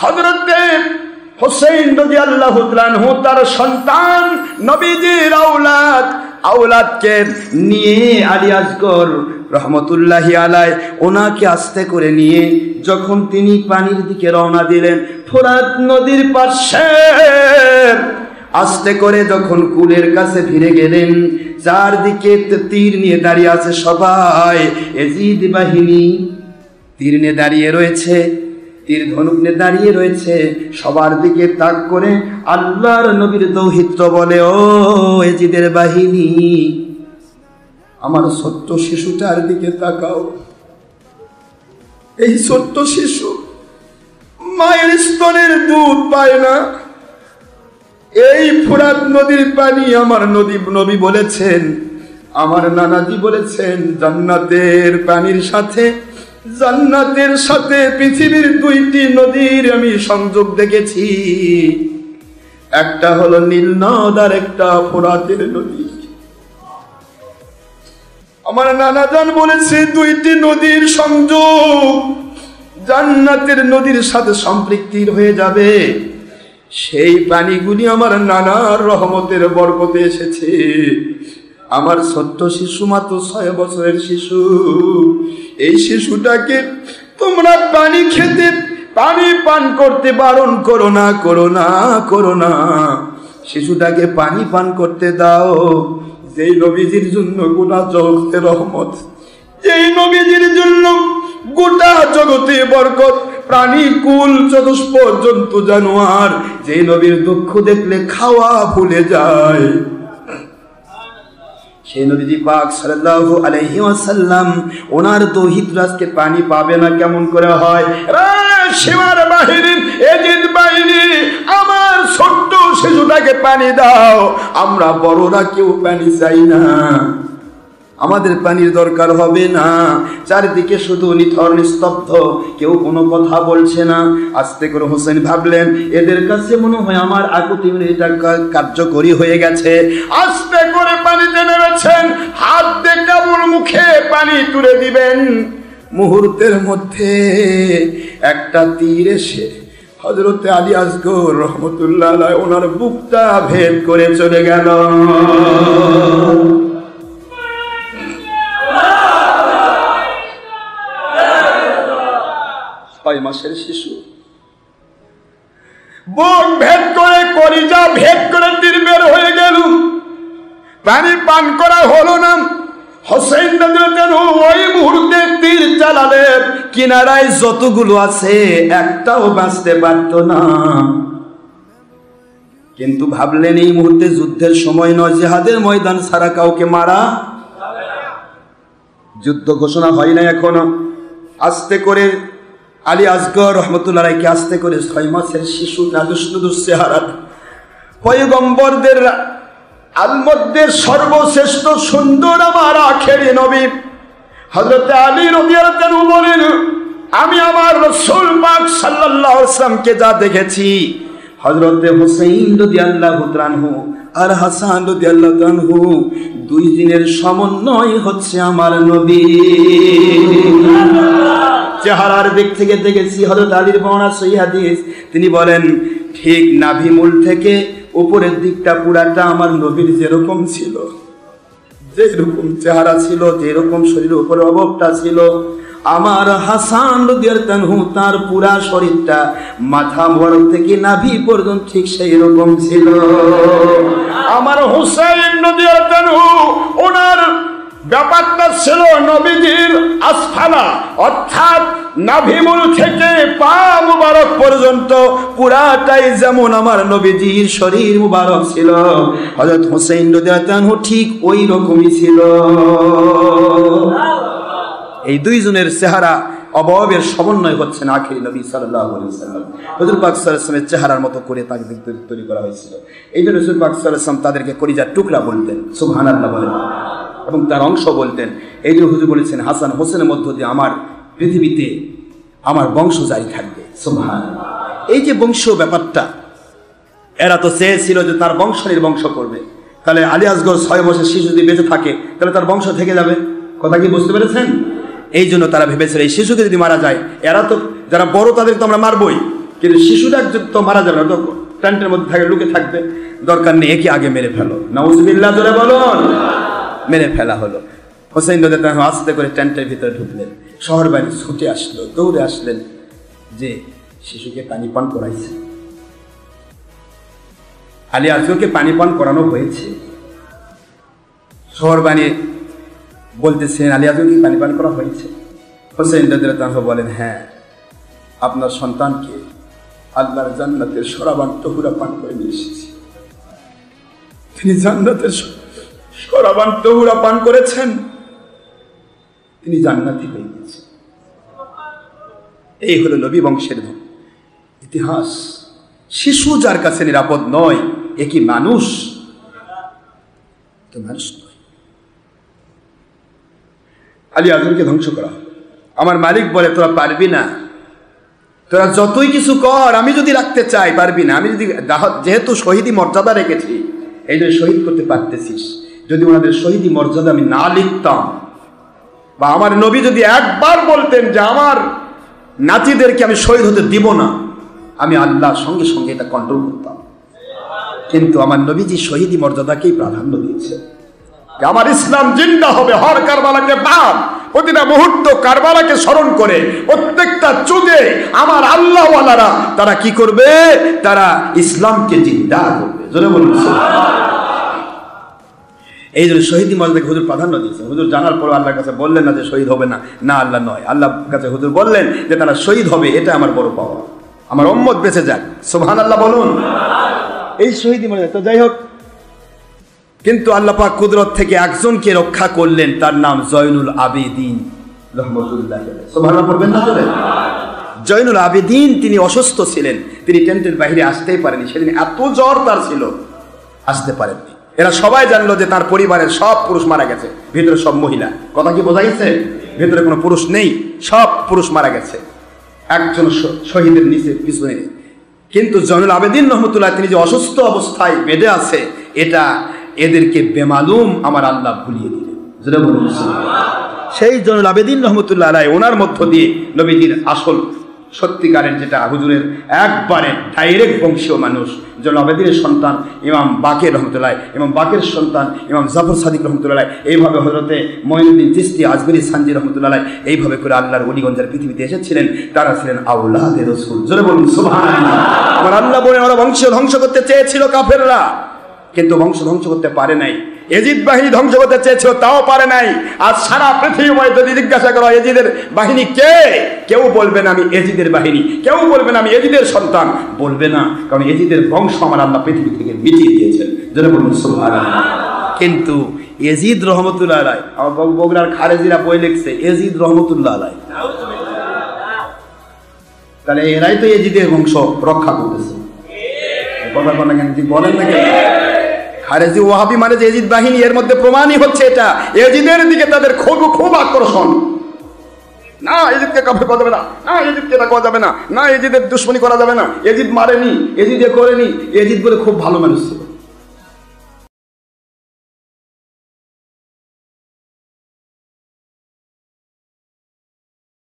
হযরতে হুসাইন রাদিয়াল্লাহু তাআলা আনহু তার সন্তান নবীজির আওলাদকে নিয়ে আলী আসগর রহমতুল্লাহি আলাইহি ওনাকে আস্তে করে নিয়ে যখন তিনি পানির দিকে রওনা দিলেন, ফোরাত নদীর পাশে আস্তে করে যখন কুলের কাছে ফিরে গেলেন, চারদিকে তীর নিয়ে দাঁড়িয়ে আছে সবাই। এজিদ বাহিনী তীর নিয়ে দাঁড়িয়ে রয়েছে, তীর ধনুক নিয়ে দাঁড়িয়ে রয়েছে। সবার দিকে তাক করে আল্লাহর নবীর দৌহিত্র বলে, ও এজিদের বাহিনী, আমার ছোট্ট শিশুটার দিকে তাকাও। এই ছোট্ট শিশু মায়ের স্তনের দুধ পায় না, এই ফোরাত নদীর পানি আমার নবী বলেছেন, আমার নানাজি বলেছেন, জান্নাতের পানির সাথে পৃথিবীর দুইটি নদীর আমি সংযোগ দেখেছি, একটা হলো নীল নদ আর একটা ফোরাতের নদী। আমার নানাজান বলেছে দুইটি নদীর সংযোগ জান্নাতের নদীর সাথে সম্পৃক্তি হয়ে যাবে। সেই পানিগুলি আমার নানার রহমতের বরকতে এসেছে। আমার ছোট্ট শিশু, মাত্র 6 বছরের শিশু, এই শিশুটাকে তোমরা পানি পান করতে বারণ করো না। শিশুটাকে পানি পান করতে দাও। যেই নবীজির জন্য গোটা জগতে রহমত, যেই নবীজির জন্য গোটা জগতে বরকত, প্রাণী কুল চতুষ্প জন্তু জানোয়ার, যেই নবীর দুঃখ দেখলে খাওয়া ভুলে যায়, সেই নবীজি পাক সাল্লাল্লাহু আলাইহি ওয়াসাল্লাম ওনার দৌহিত্র আজকে পানি পাবে না কেমন করে হয়? সীমার বাহিনীর এজিদ বাহিনী, আমার ছোট্ট শিশুটাকে পানি দাও। আমরা বড়রা কেউ পানি চাই না, আমাদের পানির দরকার হবে না। চারিদিকে শুধু নিথর নিস্তব্ধ, কেউ কোনো কথা বলছে না। আস্তে করে হোসেন ভাবলেন, এদের কাছে মনে হয় আমার আকুতি এটা কার্যকরী হয়ে গেছে। আস্তে করে পানিতে নেমেছেন, হাত দিয়ে কেবল মুখে পানি তুলে দিবেন, মুহূর্তের মধ্যে একটা তীর এসে হযরতে আলী আসগর রহমতুল্লাহ আলাইহি ওনার বুকটা ভেদ করে চলে গেল। 6 মাসের শিশু, বুক ভেদ করে, কলিজা ভেদ করে তীর বের হয়ে গেল। পানি পান করা হলো না। হোসেন ওই মুহূর্তে তীর চালালেন, কিনারায় যতগুলো আছে একটাও বাঁচতে পারত না। কিন্তু ভাবলেন এই মুহূর্তে যুদ্ধের সময় নয়, জিহাদের ময়দান ছাড়া কাউকে মারা, যুদ্ধ ঘোষণা হয় না এখনো। আস্তে করে আলী আসগর রহমতুল্লাহ আলাইহি আস্তে করে 6 মাসের শিশু নাদুস চেহারা, পয়গম্বরদের মধ্যে সর্বশ্রেষ্ঠ সুন্দর আমার আখেরি নবী হযরত আলী রাদিয়াল্লাহু আনহু বলেন, আমি আমার রাসূল পাক সাল্লাল্লাহু আলাইহি ওয়াসাল্লামকে যা দেখেছি, হযরত হুসাইন রাদিয়াল্লাহু আনহু আর হাসান রাদিয়াল্লাহু আনহু, দুই দিনের সমন্বয় হচ্ছে আমার নবী। চেহারার দিক থেকে দেখেছি হযরত আলীর বর্ণনা সহিহ হাদিস, তিনি বলেন ঠিক নাভিমূল থেকে উপরের দিকটা পুরাটা আমার নবীর যেরকম ছিল, যেরকম চেহারা ছিল, যেরকম শরীরের উপরে অবয়বটা ছিল, আমার হাসান রাদিয়াল্লাহু আনহু তার পুরা শরীরটা মাথা মোবারক থেকে নাভি পর্যন্ত ঠিক সেই রকম ছিল। আমার হুসাইন রাদিয়াল্লাহু আনহু ওনার ব্যাপারটা ছিল নবীজির আসফালা, অর্থাৎ নাভিমূল থেকে পা মুবারক পর্যন্ত পুরাটাই যেমন আমার নবীজির শরীর মুবারক ছিল, হযরত হুসাইন রাদিয়াল্লাহু আনহু ঠিক ওই রকমই ছিল। এই দুইজনের চেহারা অবয়বের সমন্বয় হচ্ছে না আখির নবী সাল্লাল্লাহু আলাইহি ওয়াসাল্লাম। হুজুর পাক সাল্লাল্লাহু আলাইহি ওয়াসাল্লামের চেহারার মতো করে তাকে তৈরি করা হয়েছিল। এই জন্য হুজুর পাক সাল্লাল্লাহু আলাইহি ওয়াসাল্লাম তাদেরকে কলিজার টুকরা বলতেন, সুবহানাল্লাহ বলেন, এবং তার অংশ বলতেন। এই জন্য হুজুর বলেছেন, হাসান হোসেনের মধ্য দিয়ে আমার পৃথিবীতে আমার বংশ জারি থাকবে, সুবহানাল্লাহ। এই যে বংশ ব্যাপারটা, এরা তো চেয়েছিল যে তার বংশ নির্বংশ করবে। তাহলে আলী আসগর 6 বছরের শিশু যদি বেঁচে থাকে তাহলে তার বংশ থেকে যাবে। কথা কি বুঝতে পেরেছেন? এই জন্য তারা ভেবেছিল এই শিশুকে যদি মারা যায়, এরা তো যারা বড় তাদের তো আমরা মারবই, কিন্তু শিশুরা তো মারা যাবে না, তো টেন্টের মধ্যে থাকে, লুকে থাকবে, দরকার নেই, একে আগে মেরে ফেলো। নাউজুবিল্লাহ জোরে বলুন। মেরে ফেলা হলো। হোসেন রাদিয়াল্লাহু আনহু আস্তে করে টেন্টের ভিতরে ঢুকলেন, শহর বাড়ি ছুটে আসলো, দৌড়ে আসলেন যে শিশুকে পানি পান করাইছে, আলী আজগরকে পানি পান করানো হয়েছে। শহর বাণী বলতেছেন আলী আজগরকে পানি পান করা হয়েছে। হোসেন রাদিয়াল্লাহু আনহু বলেন, হ্যাঁ, আপনার সন্তানকে আল্লাহর জান্নাতের শরাবান তহুরা পান করে নিয়ে এসেছি। তিনি জান্নাতের শরাবান তহুরা পান করেছেন, তিনি জান্নাতি হয়ে গেছেন। এই হলো নবী বংশের ইতিহাস। শিশু যার কাছে নিরাপদ নয়, এ কি মানুষ? তো মানুষ নয়। আলী আজমকে ধ্বংস করা হবে। আমার মালিক বলে, তোরা পারবি না, তোরা যতই কিছু কর, আমি যদি রাখতে চাই পারবি না। আমি যদি, যেহেতু শহীদি মর্যাদা রেখেছি, এই জন্য শহীদ করতে পারতেছিস। যদি ওনাদের শহীদি মর্যাদা আমি না লিখতাম, বা আমার নবী যদি একবার বলতেন যে আমার নাতিদেরকে আমি শহীদ হতে দিব না, আমি আল্লাহর সঙ্গে সঙ্গে এটা কন্ট্রোল করতাম। কিন্তু আমার নবীজি শহীদি মর্যাদাকেই প্রাধান্য দিয়েছে। আমার ইসলাম জিন্দা হবে, হর কারবালাকে বাদ, প্রতিটা মুহূর্ত কারবালাকে স্মরণ করে প্রত্যেকটা যুগে আমার আল্লাহওয়ালারা তারা কি করবে? তারা ইসলামকে জিন্দা করবে। জোরে বলুন সুবহানাল্লাহ। এই জন্য শহীদি মর্যাদাকে হুজুর প্রাধান্য দিয়েছে। হুজুর জানার পর আল্লাহর কাছে বললেন না যে শহীদ হবে না, না আল্লাহ নয়, আল্লাহর কাছে হুজুর বললেন যে তারা শহীদ হবে, এটা আমার বড় পাওয়া, আমার উম্মত বেঁচে যাক। সুবহানাল্লাহ বলুন। এই শহীদি মর্যাদা তো যাই হোক, কিন্তু আল্লাহ পাক কুদরত থেকে একজনকে রক্ষা করলেন, তার নাম জয়নুল আবেদিন রাহমাতুল্লাহ আলাইহি। সুবহানাল্লাহ পড়বেন না জোরে? জয়নুল আবেদিন তিনি অসুস্থ ছিলেন, তিনি টেন্টের বাইরে আসতেই পারেনি। সেদিন এত জ্বর তার ছিল, আসতে পারেননি। এরা সবাই জানলো যে তার পরিবারের সব পুরুষ মারা গেছে, ভিতরে সব মহিলা। কথা কি বোঝা গেছে? ভিতরে কোনো পুরুষ নেই, সব পুরুষ মারা গেছে, একজন শহীদের নিচে পিছনে নেই। কিন্তু জয়নুল আবেদিন রহমতুল্লাহ তিনি যে অসুস্থ অবস্থায় বেডে আছে, এটা এদেরকে বেমালুম আমার আল্লাহ ভুলিয়ে দিলেন। যেটা বলুন, সেই জয়নুল আবেদিন রহমতুল্লাহ আলাইহি ওনার মধ্য দিয়ে নবীজির আসল সত্যিকারের যেটা হুজুরের একবারে ডাইরেক্ট বংশীয় মানুষ, জয়নুল আবেদিনের সন্তান ইমাম বাকের রহমতুল্লাহ, ইমাম বাকের সন্তান ইমাম জাফর সাদিক রহমতুল্লাহ, এইভাবে হযরতে মঈনুদ্দিন চিশতি আজমিরি সানজি রহমতুল্লাহ, এইভাবে করে আল্লাহর ওলিগঞ্জের পৃথিবীতে এসেছিলেন। তারা ছিলেন আওলাদে রাসূল। জোরে বলুন সুবহানাল্লাহ। আমার আল্লাহ বলেন ওরা বংশ ধ্বংস করতে চেয়েছিল কাফেররা, কিন্তু বংশ ধ্বংস করতে পারে নাই। এজিদ বাহিনী ধ্বংস করতে চেয়েছিল, তাও পারে নাই। আর সারা পৃথিবীময় যদি জিজ্ঞাসা করো এজিদের বাহিনী কে, কেউ বলবে না আমি এজিদের বাহিনী, কেউ বলবে না আমি এজিদের সন্তান, বলবে না, কারণ এজিদের বংশ আমার আল্লাহ পৃথিবী থেকে মিটিয়ে দিয়েছেন। যেটা বলুন সুবহানাল্লাহ। কিন্তু এজিদ রহমতুল্লাহ আলাইহি, আমার বগুড়ার খারেজিরা বই লিখছে এজিদ রহমতুল্লাহ আলাইহি, তাহলে এরাই তো এজিদের বংশ রক্ষা করতেছে। কথা বলেন না কেন? খারেজি ওয়াহাবি মানে যে এজিদ বাহিনী, এর মধ্যে প্রমাণই হচ্ছে এটা, এজিদের দিকে তাদের খুব আকর্ষণ। না এজিদকে কাফের করা যাবে না, না এজিদকে এটা করা যাবে না, না এজিদের দুশমনি করা যাবে না, এজিদ মারেনি, এজিদ এ করেনি, এজিদ বলে খুব ভালো মানুষ ছিল।